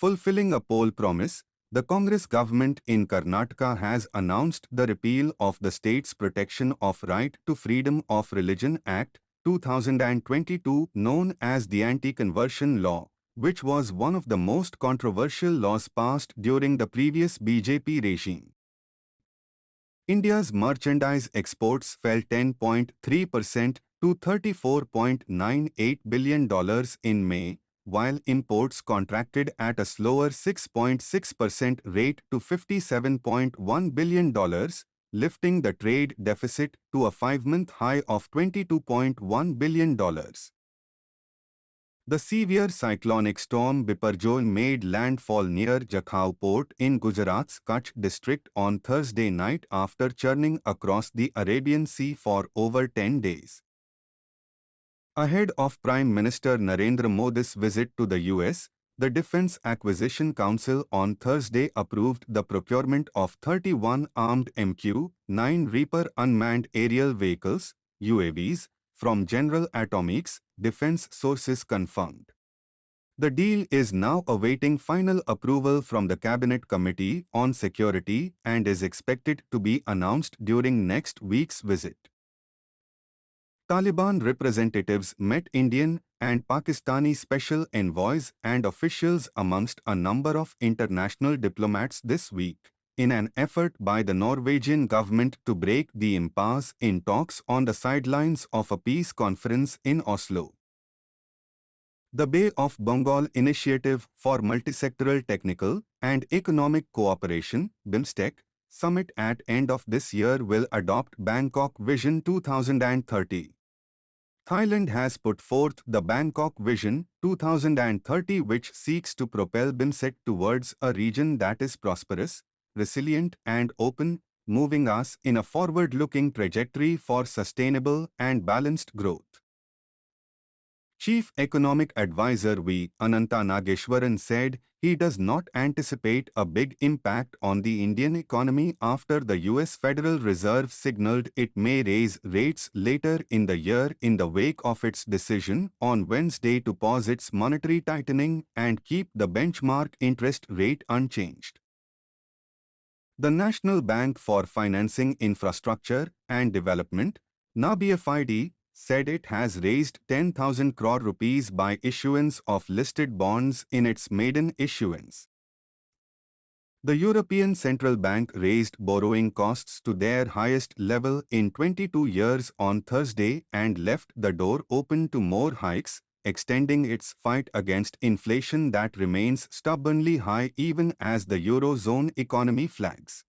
Fulfilling a poll promise, the Congress government in Karnataka has announced the repeal of the state's Protection of Right to Freedom of Religion Act 2022, known as the Anti-Conversion Law, which was one of the most controversial laws passed during the previous BJP regime. India's merchandise exports fell 10.3% to $34.98 billion in May, while imports contracted at a slower 6.6% rate to $57.1 billion, lifting the trade deficit to a 5-month high of $22.1 billion. The severe cyclonic storm Biparjoy made landfall near Jakhau port in Gujarat's Kutch district on Thursday night after churning across the Arabian Sea for over 10 days. Ahead of Prime Minister Narendra Modi's visit to the US, the Defense Acquisition Council on Thursday approved the procurement of 31 armed MQ-9 Reaper unmanned aerial vehicles, UAVs, from General Atomics, defense sources confirmed. The deal is now awaiting final approval from the Cabinet Committee on Security and is expected to be announced during next week's visit. Taliban representatives met Indian and Pakistani special envoys and officials amongst a number of international diplomats this week, in an effort by the Norwegian government to break the impasse in talks on the sidelines of a peace conference in Oslo. The Bay of Bengal Initiative for Multisectoral Technical and Economic Cooperation (BIMSTEC) summit at end of this year will adopt Bangkok Vision 2030. Thailand has put forth the Bangkok Vision 2030, which seeks to propel BIMSTEC towards a region that is prosperous, resilient and open, moving us in a forward-looking trajectory for sustainable and balanced growth. Chief Economic Advisor V. Ananta Nageshwaran said he does not anticipate a big impact on the Indian economy after the US Federal Reserve signaled it may raise rates later in the year in the wake of its decision on Wednesday to pause its monetary tightening and keep the benchmark interest rate unchanged. The National Bank for Financing Infrastructure and Development, NABFID, said it has raised 10,000 crore rupees by issuance of listed bonds in its maiden issuance. The European Central Bank raised borrowing costs to their highest level in 22 years on Thursday and left the door open to more hikes, extending its fight against inflation that remains stubbornly high even as the Eurozone economy flags.